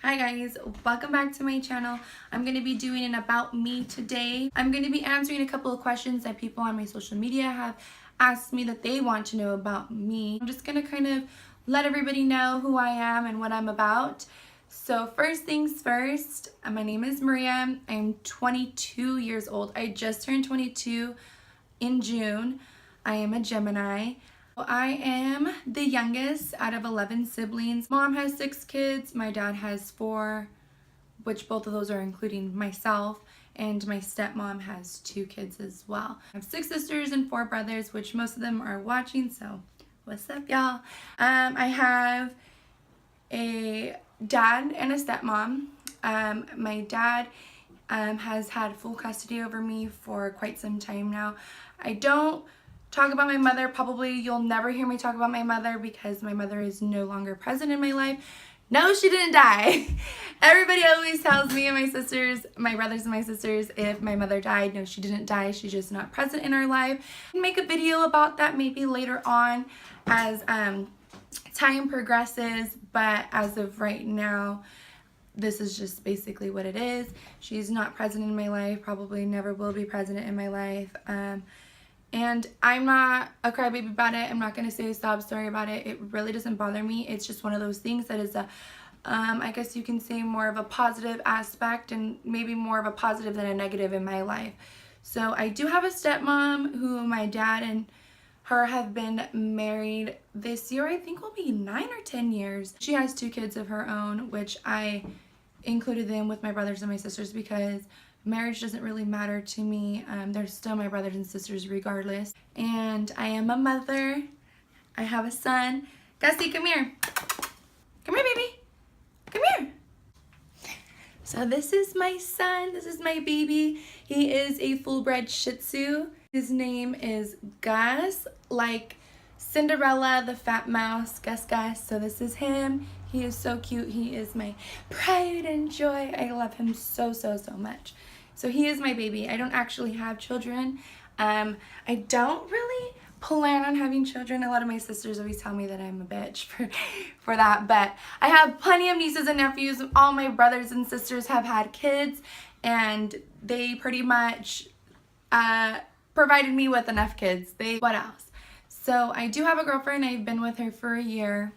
Hi guys, welcome back to my channel. I'm going to be doing an about me today. I'm going to be answering a couple of questions that people on my social media have asked me that they want to know about me. I'm just going to kind of let everybody know who I am and what I'm about. So first things first, my name is Maria. I'm 22 years old. I just turned 22 in June. I am a Gemini. I am the youngest out of 11 siblings. Mom has 6 kids, my dad has 4, which both of those are including myself, and my stepmom has 2 kids as well. I have 6 sisters and 4 brothers, which most of them are watching, so what's up y'all? I have a dad and a stepmom. My dad has had full custody over me for quite some time now. I don't talk about my mother. Probably you'll never hear me talk about my mother because my mother is no longer present in my life. No, she didn't die. Everybody always tells me and my sisters, my brothers and my sisters, if my mother died. No, she didn't die. She's just not present in our life. I'll make a video about that maybe later on as time progresses, but as of right now, this is just basically what it is. She's not present in my life, probably never will be present in my life. And I'm not a crybaby about it. I'm not going to say a sob story about it. It really doesn't bother me. It's just one of those things that is a, I guess you can say more of a positive aspect and maybe more of a positive than a negative in my life. So I do have a stepmom who my dad and her have been married this year. I think will be 9 or 10 years. She has 2 kids of her own, which I included them with my brothers and my sisters because marriage doesn't really matter to me. They're still my brothers and sisters regardless. And I am a mother. I have a son. Gussie, come here. Come here, baby. Come here. So this is my son. This is my baby. He is a full-bred Shih Tzu. His name is Gus, like Cinderella, the fat mouse. Gus. So this is him. He is so cute. He is my pride and joy. I love him so much. So he is my baby. I don't actually have children. I don't really plan on having children. A lot of my sisters always tell me that I'm a bitch for that, but I have plenty of nieces and nephews. All my brothers and sisters have had kids, and they pretty much provided me with enough kids. What else? So I do have a girlfriend. I've been with her for a year.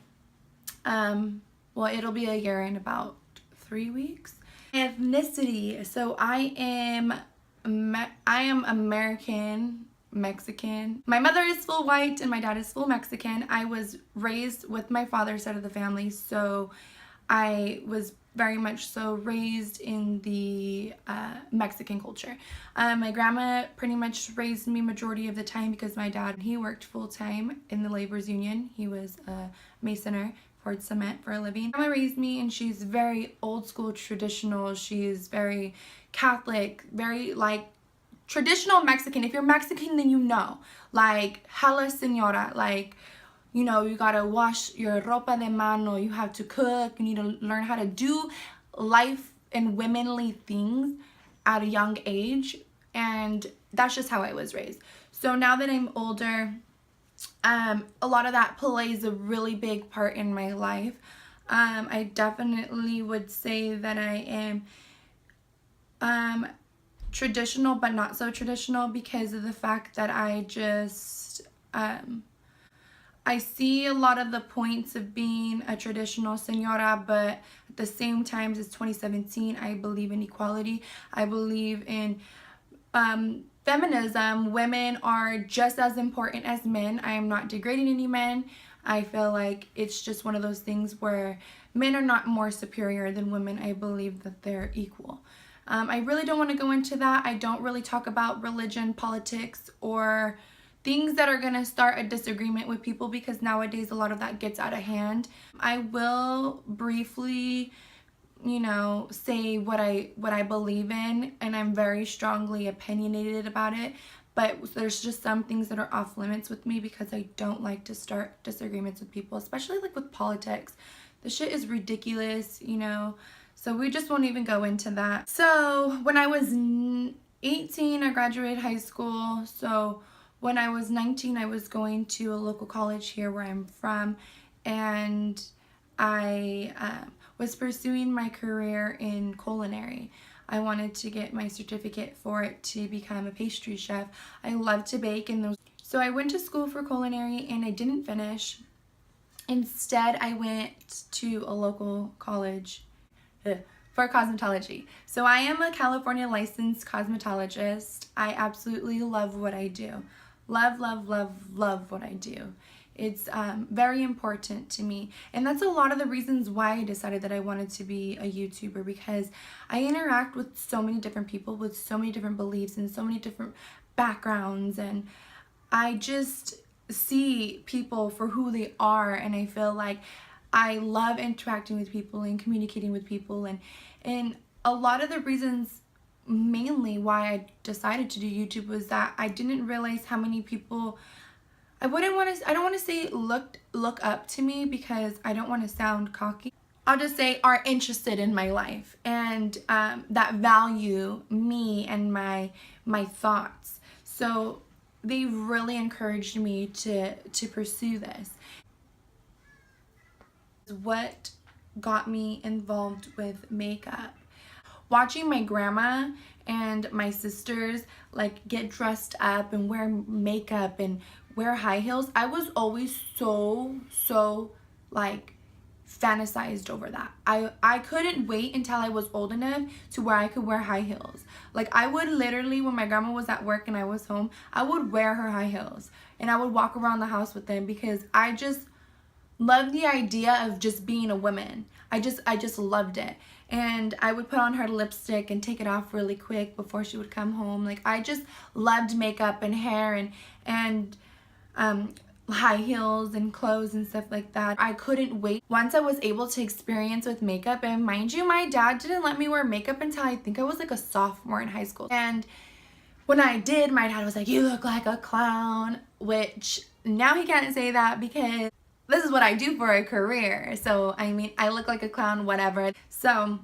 Well, it'll be a year in about 3 weeks. Ethnicity. So I am American Mexican. My mother is full white and my dad is full Mexican. I was raised with my father's side of the family, so I was very much so raised in the Mexican culture. My grandma pretty much raised me majority of the time because my dad, he worked full-time in the labor's union. He was a masoner, poured cement for a living. Grandma raised me and she's very old school traditional. She's very Catholic, very like traditional Mexican. If you're Mexican, then you know. Like hella señora, like, you know, you gotta wash your ropa de mano, you have to cook, you need to learn how to do life and womanly things at a young age, and that's just how I was raised. So now that I'm older, a lot of that plays a really big part in my life. I definitely would say that I am traditional but not so traditional because of the fact that I just I see a lot of the points of being a traditional señora, but at the same time, it's 2017, I believe in equality. I believe in feminism. Women are just as important as men. I am not degrading any men. I feel like it's just one of those things where men are not more superior than women. I believe that they're equal. I really don't want to go into that. I don't really talk about religion, politics, or things that are going to start a disagreement with people because nowadays a lot of that gets out of hand. I will briefly, you know, say what I believe in, and I'm very strongly opinionated about it, but there's just some things that are off limits with me because I don't like to start disagreements with people, especially like with politics. The shit is ridiculous, you know, so we just won't even go into that. So when I was 18, I graduated high school. So when I was 19, I was going to a local college here where I'm from, and I was pursuing my career in culinary. I wanted to get my certificate for it to become a pastry chef. I love to bake, and so I went to school for culinary and I didn't finish. Instead, I went to a local college for cosmetology. So I am a California licensed cosmetologist. I absolutely love what I do. Love, love, love, love what I do. It's very important to me. And that's a lot of the reasons why I decided that I wanted to be a YouTuber, because I interact with so many different people with so many different beliefs and so many different backgrounds, and I just see people for who they are, and I feel like I love interacting with people and communicating with people, and a lot of the reasons mainly why I decided to do YouTube was that I didn't realize how many people I don't want to say look up to me, because I don't want to sound cocky. I'll just say are interested in my life and that value me and my thoughts. So they really encouraged me to pursue this. What got me involved with makeup? Watching my grandma and my sisters like get dressed up and wear makeup and wear high heels, I was always so like fantasized over that. I couldn't wait until I was old enough to where I could wear high heels. Like I would literally, when my grandma was at work and I was home, I would wear her high heels and I would walk around the house with them, because I just loved the idea of just being a woman. I just loved it. And I would put on her lipstick and take it off really quick before she would come home. Like I just loved makeup and hair and high heels and clothes and stuff like that. I couldn't wait. Once I was able to experience with makeup, and mind you, my dad didn't let me wear makeup until I think I was like a sophomore in high school. And when I did, my dad was like, "You look like a clown," which now he can't say that because this is what I do for a career. So I mean, I look like a clown, whatever. So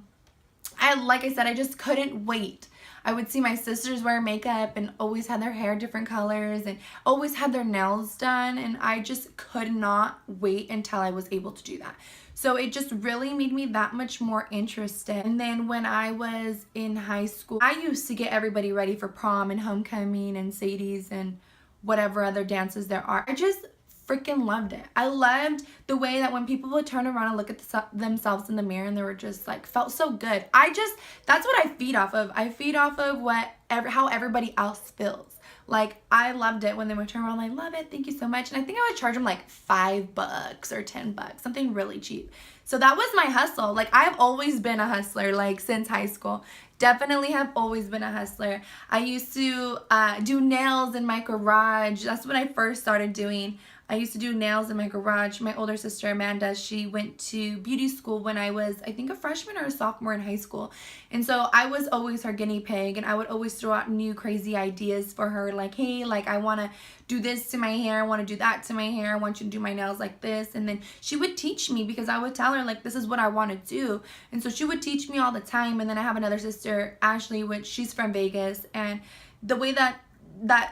like I said, I just couldn't wait. I would see my sisters wear makeup and always had their hair different colors and always had their nails done, and I just could not wait until I was able to do that. So it just really made me that much more interested. And then when I was in high school, I used to get everybody ready for prom and homecoming and Sadie's and whatever other dances there are. I just freaking loved it. I loved the way that when people would turn around and look at themselves in the mirror and they were just like, felt so good. That's what I feed off of. I feed off of how everybody else feels. Like I loved it when they would turn around, I love it, thank you so much. And I think I would charge them like $5 or $10, something really cheap. So that was my hustle. Like I've always been a hustler, like since high school. Definitely have always been a hustler. I used to do nails in my garage. That's what I first started doing. I used to do nails in my garage. My older sister, Amanda, she went to beauty school when I was, I think, a freshman or a sophomore in high school. And so I was always her guinea pig, and I would always throw out new crazy ideas for her. Like, hey, like I want to do this to my hair. I want to do that to my hair. I want you to do my nails like this. And then she would teach me, because I would tell her, like, this is what I want to do. And so she would teach me all the time. And then I have another sister, Ashley, which she's from Vegas. And the way that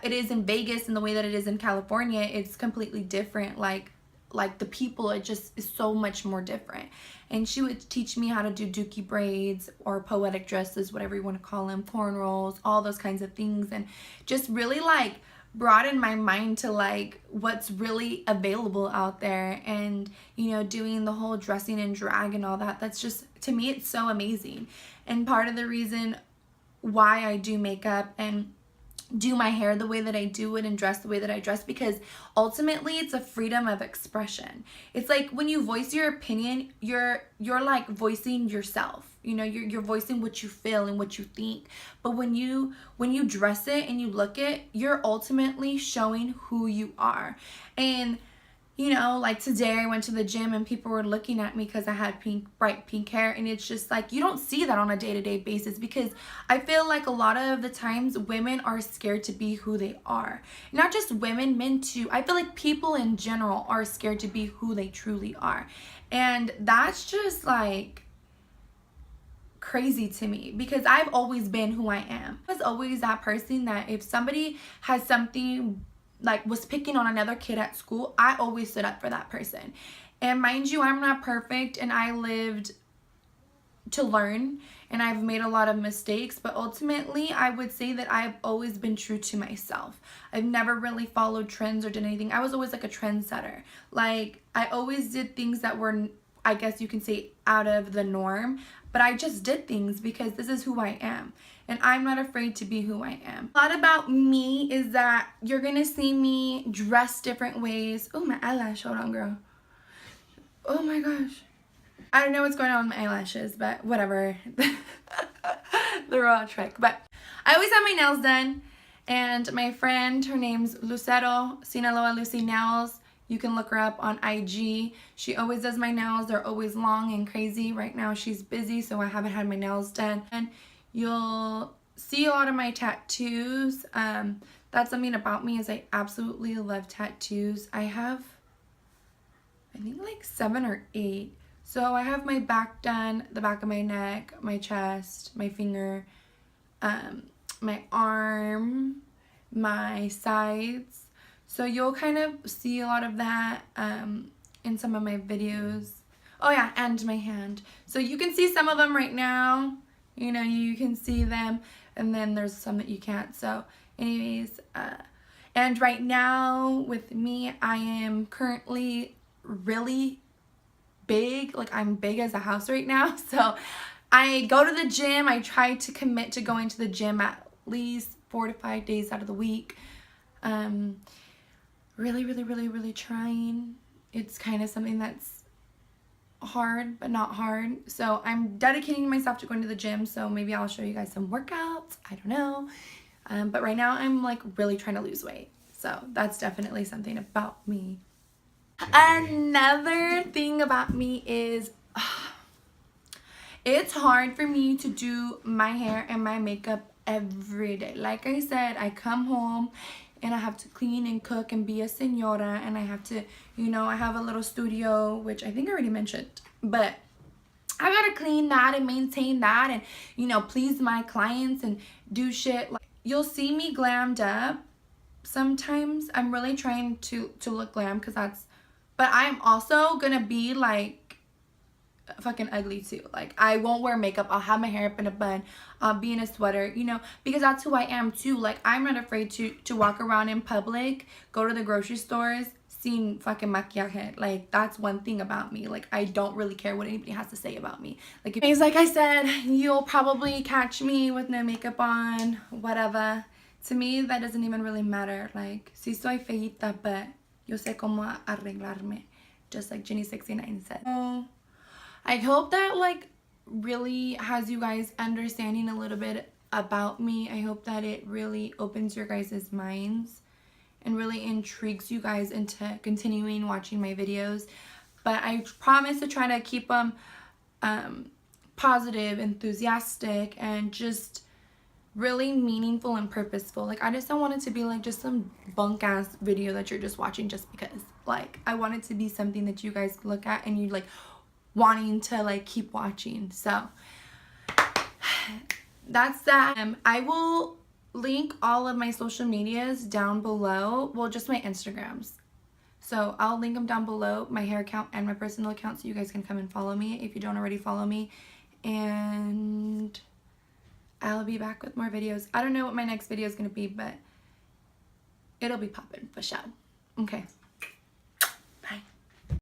it is in Vegas and the way that it is in California, it's completely different. Like the people, it just is so much more different. And she would teach me how to do dookie braids or poetic dresses, whatever you want to call them, cornrows, all those kinds of things, and just really like broaden my mind to like what's really available out there. And you know, doing the whole dressing and drag and all that, that's just, to me, it's so amazing. And part of the reason why I do makeup and do my hair the way that I do it and dress the way that I dress, because ultimately it's a freedom of expression. It's like when you voice your opinion, you're like voicing yourself. You know, you're voicing what you feel and what you think. But when you dress it and you look it, you're ultimately showing who you are. And you know, like today I went to the gym and people were looking at me because I had bright pink hair, and it's just like, you don't see that on a day-to-day basis, because I feel like a lot of the times women are scared to be who they are. Not just women, men too. I feel like people in general are scared to be who they truly are. And that's just like crazy to me, because I've always been who I am. I was always that person that if somebody has something, like was picking on another kid at school, I always stood up for that person. And mind you, I'm not perfect, and I lived to learn, and I've made a lot of mistakes, but ultimately I would say that I've always been true to myself. I've never really followed trends or did anything. I was always like a trendsetter. Like, I always did things that were, I guess you can say, out of the norm, but I just did things because this is who I am, and I'm not afraid to be who I am. A lot about me is that you're gonna see me dress different ways. Oh, my eyelash, hold on, girl. Oh my gosh. I don't know what's going on with my eyelashes, but whatever. They're all a trick. But I always have my nails done, and my friend, her name's Lucero, Sinaloa Lucy Nails. You can look her up on IG. She always does my nails. They're always long and crazy. Right now she's busy, so I haven't had my nails done. And you'll see a lot of my tattoos. That's something about me, is I absolutely love tattoos. I have, I think, like 7 or 8. So I have my back done, the back of my neck, my chest, my finger, my arm, my sides. So you'll kind of see a lot of that in some of my videos. Oh yeah, and my hand. So you can see some of them right now. You know, you can see them, and then there's some that you can't. So anyways, and right now with me, I am currently really big. Like, I'm big as a house right now. So I go to the gym. I try to commit to going to the gym at least 4 to 5 days out of the week. Really trying. It's kind of something that's hard, but not hard. So I'm dedicating myself to going to the gym. So maybe I'll show you guys some workouts. I don't know. But right now I'm like really trying to lose weight. So that's definitely something about me. Another thing about me is it's hard for me to do my hair and my makeup every day. Like I said, I come home and I have to clean and cook and be a señora, and I have to, you know, I have a little studio, which I think I already mentioned, but I gotta clean that and maintain that and, you know, please my clients and do shit. Like, you'll see me glammed up sometimes. I'm really trying to look glam, because that's, but I'm also gonna be like fucking ugly too. Like, I won't wear makeup. I'll have my hair up in a bun. I'll be in a sweater, you know, because that's who I am too. Like, I'm not afraid to walk around in public, go to the grocery stores, seeing fucking maquillaje. Like, that's one thing about me. Like, I don't really care what anybody has to say about me. Like, like I said, you'll probably catch me with no makeup on, whatever. To me, that doesn't even really matter. Like, sí soy feita, but yo sé cómo arreglarme, just like Jenny 69 said. Oh, I hope that like really has you guys understanding a little bit about me. I hope that it really opens your guys' minds and really intrigues you guys into continuing watching my videos. But I promise to try to keep them positive, enthusiastic, and just really meaningful and purposeful. Like, I just don't want it to be like just some bunk ass video that you're just watching just because. Like, I want it to be something that you guys look at and you like wanting to like keep watching. So that's that. I will link all of my social medias down below. Well, just my Instagrams. So I'll link them down below, my hair account and my personal account, so you guys can come and follow me if you don't already follow me. And I'll be back with more videos. I don't know what my next video is going to be, but it'll be popping for sure. Okay.